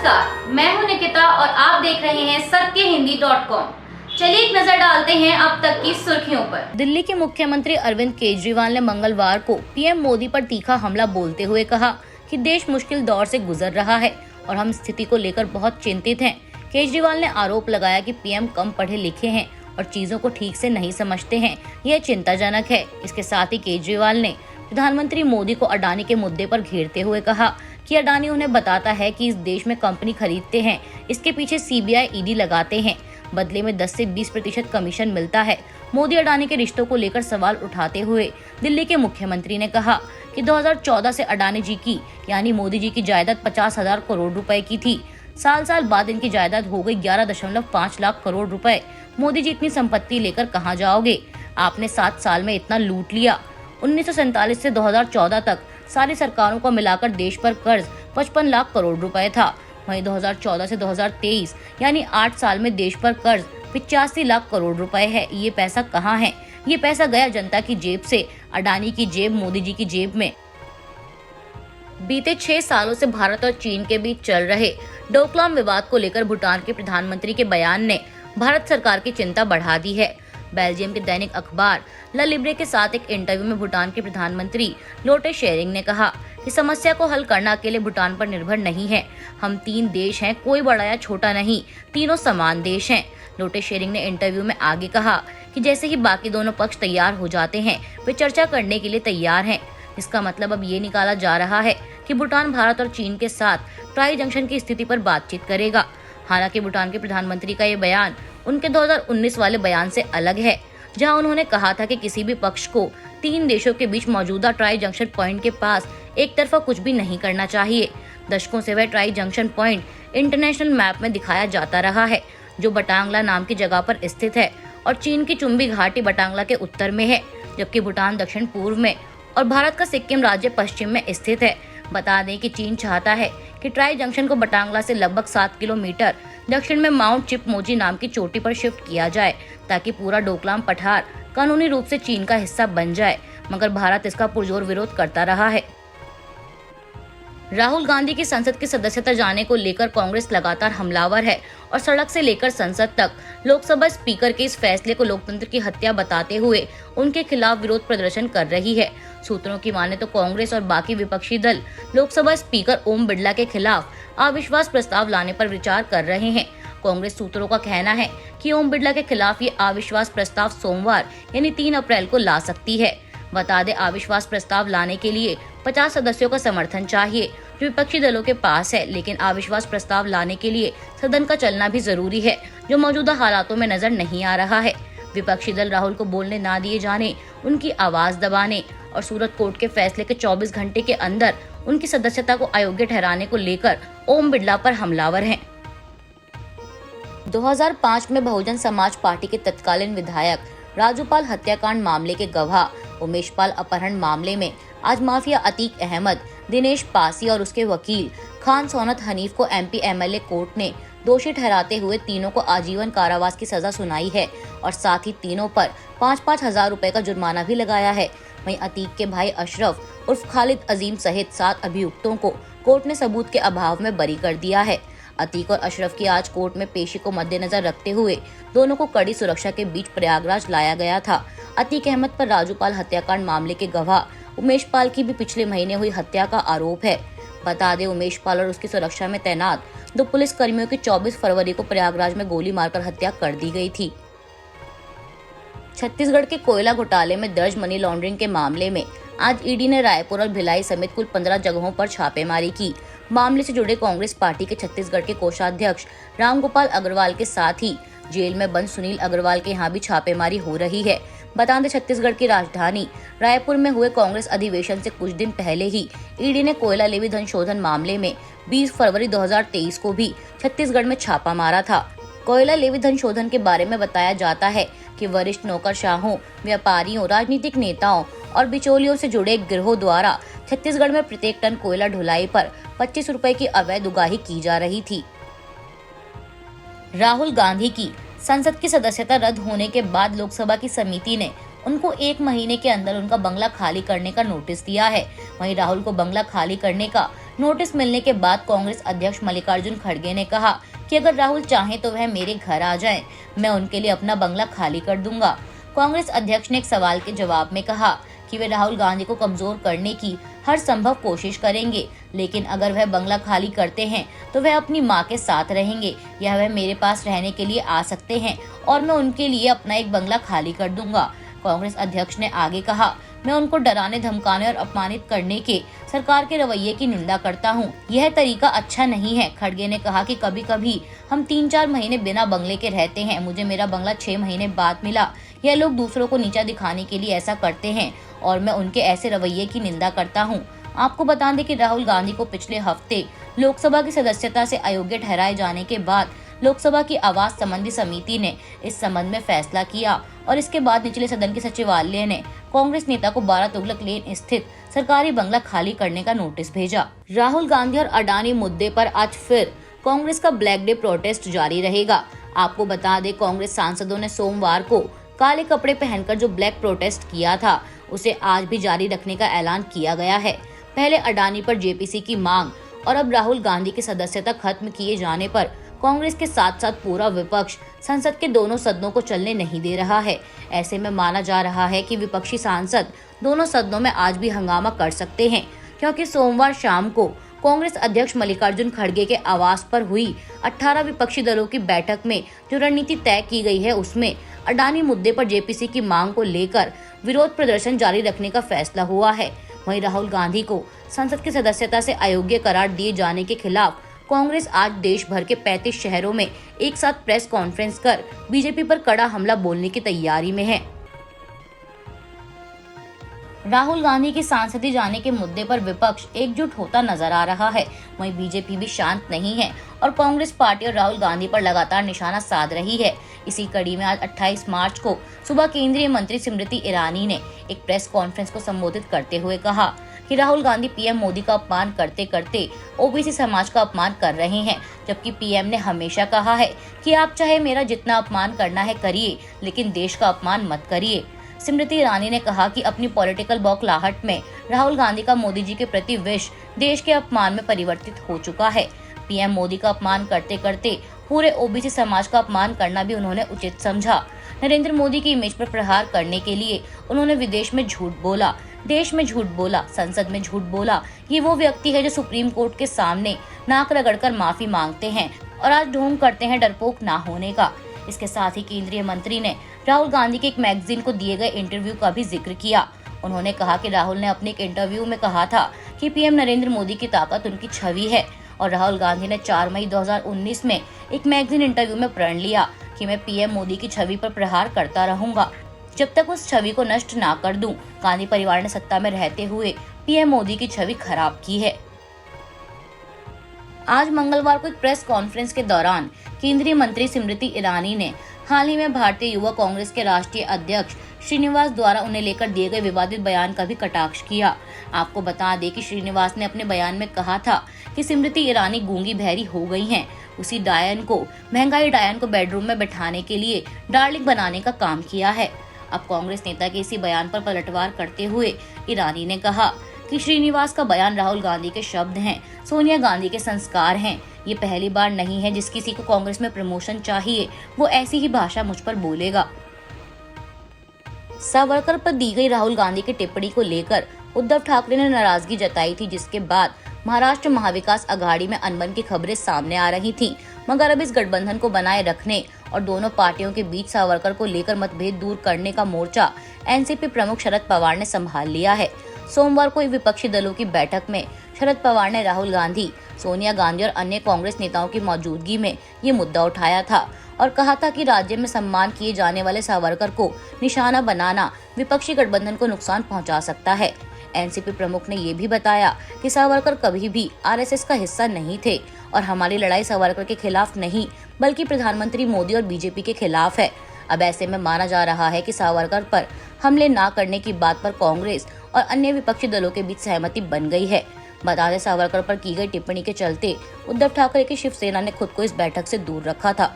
नमस्कार, मैं हूं निकिता और आप देख रहे हैं सत्यहिंदी.com। चलिए एक नजर डालते हैं अब तक की सुर्खियों पर। दिल्ली के मुख्यमंत्री अरविंद केजरीवाल ने मंगलवार को पीएम मोदी पर तीखा हमला बोलते हुए कहा कि देश मुश्किल दौर से गुजर रहा है और हम स्थिति को लेकर बहुत चिंतित हैं। केजरीवाल ने आरोप लगाया कि पीएम कम पढ़े लिखे हैं और चीजों को ठीक से नहीं समझते हैं। यह चिंताजनक है। इसके साथ ही केजरीवाल ने प्रधानमंत्री मोदी को अडानी के मुद्दे पर घेरते हुए कहा कि अडानी उन्हें बताता है कि इस देश में कंपनी खरीदते हैं, इसके पीछे सीबीआई ईडी लगाते हैं, बदले में 10 से 20% कमीशन मिलता है। मोदी अडानी के रिश्तों को लेकर सवाल उठाते हुए दिल्ली के मुख्यमंत्री ने कहा कि 2014 से अडानी जी की यानी मोदी जी की जायदाद 50,000 करोड़ रुपए की थी। साल बाद इनकी जायदाद हो गई 11.5 लाख करोड़ रुपए। मोदी जी इतनी संपत्ति लेकर कहाँ जाओगे? आपने 7 साल में इतना लूट लिया। 1947 से 2014 तक सारी सरकारों को मिलाकर देश पर कर्ज 55 लाख करोड़ रुपए था। वहीं 2014 से 2023 यानी 8 साल में देश पर कर्ज 85 लाख करोड़ रुपए है। ये पैसा कहाँ है? ये पैसा गया जनता की जेब से, अडानी की जेब, मोदी जी की जेब में। बीते 6 सालों से भारत और चीन के बीच चल रहे डोकलाम विवाद को लेकर भूटान के प्रधानमंत्री के बयान ने भारत सरकार की चिंता बढ़ा दी है। बेल्जियम के दैनिक अखबार ला लिब्रे के साथ एक इंटरव्यू में भूटान के प्रधानमंत्री लोटे शेरिंग ने कहा कि समस्या को हल करना अकेले भूटान पर निर्भर नहीं है। हम 3 देश हैं, कोई बड़ा या छोटा नहीं, तीनों समान देश हैं। लोटे शेरिंग ने इंटरव्यू में आगे कहा कि जैसे ही बाकी दोनों पक्ष तैयार हो जाते हैं, वे चर्चा करने के लिए तैयार हैं। इसका मतलब अब ये निकाला जा रहा है कि भूटान भारत और चीन के साथ ट्राई जंक्शन की स्थिति पर बातचीत करेगा। हालांकि भूटान के प्रधानमंत्री का ये बयान उनके 2019 वाले बयान से अलग है, जहां उन्होंने कहा था कि किसी भी पक्ष को 3 देशों के बीच मौजूदा ट्राई जंक्शन पॉइंट के पास एक तरफा कुछ भी नहीं करना चाहिए। दशकों से वह tri junction point international map में दिखाया जाता रहा है, जो बटांगला नाम की जगह पर स्थित है और चीन की चुम्बी घाटी बटांगला के उत्तर में है, जबकि भूटान दक्षिण पूर्व में और भारत का सिक्किम राज्य पश्चिम में स्थित है। बता दें कि चीन चाहता है कि ट्राई जंक्शन को बटांगला से लगभग 7 किलोमीटर दक्षिण में माउंट चिपमोजी नाम की चोटी पर शिफ्ट किया जाए, ताकि पूरा डोकलाम पठार कानूनी रूप से चीन का हिस्सा बन जाए, मगर भारत इसका पुरजोर विरोध करता रहा है। राहुल गांधी की संसद की सदस्यता जाने को लेकर कांग्रेस लगातार हमलावर है और सड़क से लेकर संसद तक लोकसभा स्पीकर के इस फैसले को लोकतंत्र की हत्या बताते हुए उनके खिलाफ विरोध प्रदर्शन कर रही है। सूत्रों की माने तो कांग्रेस और बाकी विपक्षी दल लोकसभा स्पीकर ओम बिरला के खिलाफ अविश्वास प्रस्ताव लाने पर विचार कर रहे हैं। कांग्रेस सूत्रों का कहना है कि ओम बिरला के खिलाफ ये अविश्वास प्रस्ताव सोमवार यानी 3 अप्रैल को ला सकती है। बता दें, अविश्वास प्रस्ताव लाने के लिए 50 सदस्यों का समर्थन चाहिए, जो विपक्षी दलों के पास है, लेकिन अविश्वास प्रस्ताव लाने के लिए सदन का चलना भी जरूरी है, जो मौजूदा हालातों में नजर नहीं आ रहा है। विपक्षी दल राहुल को बोलने ना दिए जाने, उनकी आवाज दबाने और सूरत कोर्ट के फैसले के 24 घंटे के अंदर उनकी सदस्यता को अयोग्य ठहराने को लेकर ओम बिरला पर हमलावर हैं। 2005 में बहुजन समाज पार्टी के तत्कालीन विधायक राजूपाल हत्याकांड मामले के गवाह उमेश पाल अपहरण मामले में आज माफिया अतीक अहमद, दिनेश पासी और उसके वकील खान सोनत हनीफ को एमपी एमएलए कोर्ट ने दोषी ठहराते हुए तीनों को आजीवन कारावास की सजा सुनाई है और साथ ही तीनों पर 5-5 हजार रुपए का जुर्माना भी लगाया है। वहीं अतीक के भाई अशरफ उर्फ खालिद अजीम सहित 7 अभियुक्तों को कोर्ट ने सबूत के अभाव में बरी कर दिया है। अतीक और अशरफ की आज कोर्ट में पेशी को मद्देनजर रखते हुए दोनों को कड़ी सुरक्षा के बीच प्रयागराज लाया गया था। अतीक अहमद पर राजूपाल हत्याकांड मामले के गवाह उमेश पाल की भी पिछले महीने हुई हत्या का आरोप है। बता दें, उमेश पाल और उसकी सुरक्षा में तैनात 2 पुलिस कर्मियों की 24 फरवरी को प्रयागराज में गोली मारकर हत्या कर दी गई थी। छत्तीसगढ़ के कोयला घोटाले में दर्ज मनी लॉन्ड्रिंग के मामले में आज ईडी ने रायपुर और भिलाई समेत कुल 15 जगहों पर छापेमारी की। मामले से जुड़े कांग्रेस पार्टी के छत्तीसगढ़ के कोषाध्यक्ष रामगोपाल अग्रवाल के साथ ही जेल में बंद सुनील अग्रवाल के यहाँ भी छापेमारी हो रही है। बता दें, छत्तीसगढ़ की राजधानी रायपुर में हुए कांग्रेस अधिवेशन से कुछ दिन पहले ही ईडी ने कोयला लेवी धन शोधन मामले में 20 फरवरी 2023 को भी छत्तीसगढ़ में छापा मारा था। कोयला लेवी धन शोधन के बारे में बताया जाता है कि वरिष्ठ नौकरशाहों, व्यापारियों, राजनीतिक नेताओं और बिचौलियों से जुड़े गिरोह द्वारा छत्तीसगढ़ में प्रत्येक टन कोयला ढुलाई पर 25 रुपए की अवैध उगाही की जा रही थी। राहुल गांधी की संसद की सदस्यता रद्द होने के बाद लोकसभा की समिति ने उनको 1 महीने के अंदर उनका बंगला खाली करने का नोटिस दिया है। वहीं राहुल को बंगला खाली करने का नोटिस मिलने के बाद कांग्रेस अध्यक्ष मल्लिकार्जुन खड़गे ने कहा कि अगर राहुल चाहें तो वह मेरे घर आ जाएं, मैं उनके लिए अपना बंगला खाली कर दूंगा। कांग्रेस अध्यक्ष ने एक सवाल के जवाब में कहा कि वे राहुल गांधी को कमजोर करने की हर संभव कोशिश करेंगे, लेकिन अगर वह बंगला खाली करते हैं तो वह अपनी मां के साथ रहेंगे या वह मेरे पास रहने के लिए आ सकते हैं और मैं उनके लिए अपना एक बंगला खाली कर दूंगा। कांग्रेस अध्यक्ष ने आगे कहा, मैं उनको डराने, धमकाने और अपमानित करने के सरकार के रवैये की निंदा करता हूं। यह तरीका अच्छा नहीं है। खड़गे ने कहा कि कभी कभी हम 3-4 महीने बिना बंगले के रहते हैं। मुझे मेरा बंगला 6 महीने बाद मिला। यह लोग दूसरों को नीचा दिखाने के लिए ऐसा करते हैं और मैं उनके ऐसे रवैये की निंदा करता हूं। आपको बता दें कि राहुल गांधी को पिछले हफ्ते लोकसभा की सदस्यता से अयोग्य ठहराए जाने के बाद लोकसभा की आवास संबंधी समिति ने इस संबंध में फैसला किया और इसके बाद निचले सदन के सचिवालय ने कांग्रेस नेता को 12 तुगलक लेन स्थित सरकारी बंगला खाली करने का नोटिस भेजा। राहुल गांधी और अडानी मुद्दे पर आज फिर कांग्रेस का ब्लैक डे प्रोटेस्ट जारी रहेगा। आपको बता दें, कांग्रेस सांसदों ने सोमवार को काले कपड़े पहनकर जो ब्लैक प्रोटेस्ट किया था उसे आज भी जारी रखने का ऐलान किया गया है। पहले अडानी पर जेपीसी की मांग और अब राहुल गांधी की सदस्यता खत्म किए जाने पर कांग्रेस के साथ साथ पूरा विपक्ष संसद के दोनों सदनों को चलने नहीं दे रहा है। ऐसे में माना जा रहा है कि विपक्षी सांसद दोनों सदनों में आज भी हंगामा कर सकते हैं, क्योंकि सोमवार शाम को कांग्रेस अध्यक्ष मल्लिकार्जुन खड़गे के आवास पर हुई 18 विपक्षी दलों की बैठक में जो रणनीति तय की गई है उसमें अडानी मुद्दे पर जेपीसी की मांग को लेकर विरोध प्रदर्शन जारी रखने का फैसला हुआ है। वहीं राहुल गांधी को संसद की सदस्यता से अयोग्य करार दिए जाने के खिलाफ कांग्रेस आज देश भर के 35 शहरों में एक साथ प्रेस कॉन्फ्रेंस कर बीजेपी पर कड़ा हमला बोलने की तैयारी में है। राहुल गांधी की सांसदी जाने के मुद्दे पर विपक्ष एकजुट होता नजर आ रहा है। वहीं बीजेपी भी शांत नहीं है और कांग्रेस पार्टी और राहुल गांधी पर लगातार निशाना साध रही है। इसी कड़ी में आज 28 मार्च को सुबह केंद्रीय मंत्री स्मृति ईरानी ने एक प्रेस कॉन्फ्रेंस को संबोधित करते हुए कहा कि राहुल गांधी पीएम मोदी का अपमान करते करते ओबीसी समाज का अपमान कर रहे हैं, जबकि पीएम ने हमेशा कहा है कि आप चाहे मेरा जितना अपमान करना है करिए, लेकिन देश का अपमान मत करिए। स्मृति ईरानी ने कहा कि अपनी पॉलिटिकल बौखलाहट में राहुल गांधी का मोदी जी के प्रति विष देश के अपमान में परिवर्तित हो चुका है। पीएम मोदी का अपमान करते करते पूरे ओबीसी समाज का अपमान करना भी उन्होंने उचित समझा। नरेंद्र मोदी की इमेज पर प्रहार करने के लिए उन्होंने विदेश में झूठ बोला, देश में झूठ बोला, संसद में झूठ बोला। ये वो व्यक्ति है जो सुप्रीम कोर्ट के सामने नाक रगड़कर माफी मांगते हैं और आज ढोंग करते हैं डरपोक ना होने का। इसके साथ ही केंद्रीय मंत्री ने राहुल गांधी के एक मैगजीन को दिए गए इंटरव्यू का भी जिक्र किया। उन्होंने कहा कि राहुल ने अपने एक इंटरव्यू में कहा था कि पीएम नरेंद्र मोदी की ताकत उनकी छवि है और राहुल गांधी ने 4 मई 2019 में एक मैगजीन इंटरव्यू में प्रण लिया कि मैं पीएम मोदी की छवि पर प्रहार करता रहूंगा जब तक उस छवि को नष्ट ना कर दूं। गांधी परिवार ने सत्ता में रहते हुए पीएम मोदी की छवि खराब की है। आज मंगलवार को एक प्रेस कॉन्फ्रेंस के दौरान केंद्रीय मंत्री स्मृति ईरानी ने हाल ही में भारतीय युवा कांग्रेस के राष्ट्रीय अध्यक्ष श्रीनिवास द्वारा उन्हें लेकर दिए गए विवादित बयान का भी कटाक्ष किया। आपको बता दें कि श्रीनिवास ने अपने बयान में कहा था कि स्मृति ईरानी गूंगी बहरी हो गई हैं। उसी महंगाई डायन को बेडरूम में बैठाने के लिए डार्लिंग बनाने का काम किया है। अब कांग्रेस नेता के इसी बयान पर पलटवार करते हुए ईरानी ने कहा कि श्रीनिवास का बयान राहुल गांधी के शब्द हैं, सोनिया गांधी के संस्कार हैं। ये पहली बार नहीं है जिस किसी को कांग्रेस में प्रमोशन चाहिए वो ऐसी ही भाषा मुझ पर बोलेगा। सावरकर पर दी गई राहुल गांधी की टिप्पणी को लेकर उद्धव ठाकरे ने नाराजगी जताई थी, जिसके बाद महाराष्ट्र महाविकास अघाड़ी में अनबन की खबरें सामने आ रही थीं। मगर अब इस गठबंधन को बनाए रखने और दोनों पार्टियों के बीच सावरकर को लेकर मतभेद दूर करने का मोर्चा एनसीपी प्रमुख शरद पवार ने संभाल लिया है। सोमवार को विपक्षी दलों की बैठक में शरद पवार ने राहुल गांधी, सोनिया गांधी और अन्य कांग्रेस नेताओं की मौजूदगी में ये मुद्दा उठाया था और कहा था कि राज्य में सम्मान किए जाने वाले सावरकर को निशाना बनाना विपक्षी गठबंधन को नुकसान पहुंचा सकता है। एनसीपी प्रमुख ने ये भी बताया कि सावरकर कभी भी आरएसएस का हिस्सा नहीं थे और हमारी लड़ाई सावरकर के खिलाफ नहीं बल्कि प्रधानमंत्री मोदी और बीजेपी के खिलाफ है। अब ऐसे में माना जा रहा है कि सावरकर पर हमले न करने की बात पर कांग्रेस और अन्य विपक्षी दलों के बीच सहमति बन गई है। बता दें, सावरकर पर की गई टिप्पणी के चलते उद्धव ठाकरे की शिवसेना ने खुद को इस बैठक से दूर रखा था।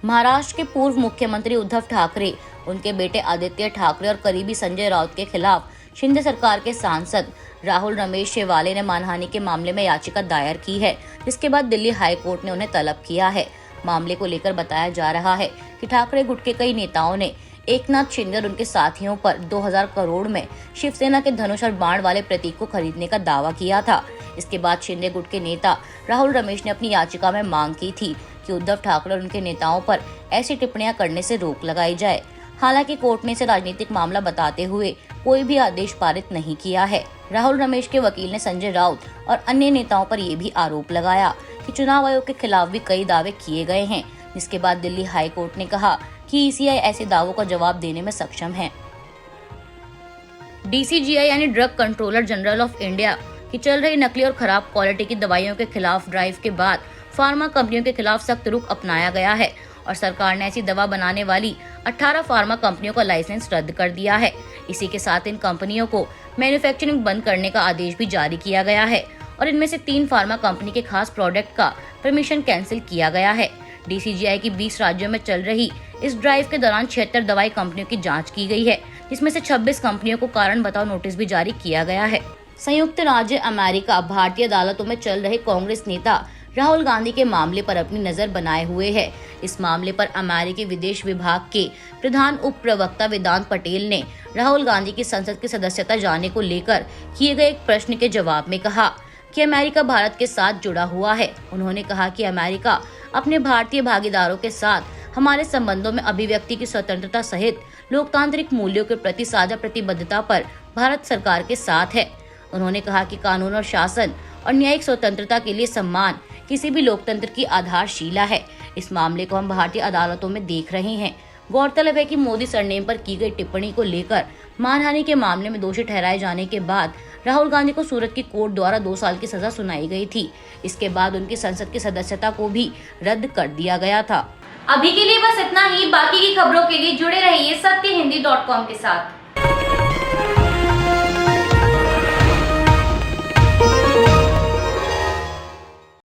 महाराष्ट्र के पूर्व मुख्यमंत्री उद्धव ठाकरे, उनके बेटे आदित्य ठाकरे और करीबी संजय राउत के खिलाफ शिंदे सरकार के सांसद राहुल रमेश शेवाले ने मानहानि के मामले में याचिका दायर की है, जिसके बाद दिल्ली हाई कोर्ट ने उन्हें तलब किया है। मामले को लेकर बताया जा रहा है कि ठाकरे गुट के कई नेताओं ने एकनाथ शिंदे और उनके साथियों पर 2000 करोड़ में शिवसेना के धनुष और बाण वाले प्रतीक को खरीदने का दावा किया था। इसके बाद शिंदे गुट के नेता राहुल रमेश ने अपनी याचिका में मांग की थी कि उद्धव ठाकरे और उनके नेताओं पर ऐसी टिप्पणियां करने से रोक लगाई जाए। हालांकि कोर्ट ने इसे राजनीतिक मामला बताते हुए कोई भी आदेश पारित नहीं किया है। राहुल रमेश के वकील ने संजय राउत और अन्य नेताओं पर यह भी आरोप लगाया कि चुनाव आयोग के खिलाफ भी कई दावे किए गए हैं, जिसके बाद दिल्ली हाई कोर्ट ने कहा कि ईसीआई ऐसे दावों का जवाब देने में सक्षम है। डीसीजीआई यानी drug controller general of India की चल रही नकली और खराब क्वालिटी की दवाइयों के खिलाफ ड्राइव के बाद फार्मा कंपनियों के खिलाफ सख्त रुख अपनाया गया है और सरकार ने ऐसी दवा बनाने वाली 18 फार्मा कंपनियों का लाइसेंस रद्द कर दिया है। इसी के साथ इन कंपनियों को मैन्युफैक्चरिंग बंद करने का आदेश भी जारी किया गया है और इनमें से 3 फार्मा कंपनी के खास प्रोडक्ट का परमिशन कैंसिल किया गया है। डीसीजीआई की 20 राज्यों में चल रही इस ड्राइव के दौरान 76 दवाई कंपनियों की जांच की गई है, जिसमें से 26 कंपनियों को कारण बताओ नोटिस भी जारी किया गया है। संयुक्त राज्य अमेरिका भारतीय अदालतों में चल रहे कांग्रेस नेता राहुल गांधी के मामले पर अपनी नजर बनाए हुए है। इस मामले पर अमेरिकी विदेश विभाग के प्रधान उप प्रवक्ता वेदांत पटेल ने राहुल गांधी की संसद की सदस्यता जाने को लेकर किए गए एक प्रश्न के जवाब में कहा कि अमेरिका भारत के साथ जुड़ा हुआ है। उन्होंने कहा कि अमेरिका अपने भारतीय भागीदारों के साथ हमारे संबंधों में अभिव्यक्ति की स्वतंत्रता सहित लोकतांत्रिक मूल्यों के प्रति साझा प्रतिबद्धता पर भारत सरकार के साथ है। उन्होंने कहा कि कानून और शासन और न्यायिक स्वतंत्रता के लिए सम्मान किसी भी लोकतंत्र की आधारशिला है। इस मामले को हम भारतीय अदालतों में देख रहे हैं। गौरतलब है कि मोदी सरनेम पर की गई टिप्पणी को लेकर मानहानि के मामले में दोषी ठहराए जाने के बाद राहुल गांधी को सूरत की कोर्ट द्वारा 2 साल की सजा सुनाई गई थी। इसके बाद उनकी संसद की सदस्यता को भी रद्द कर दिया गया था। अभी के लिए बस इतना ही। बाकी की खबरों के लिए जुड़े रहिए सत्यहिंदी.com के साथ।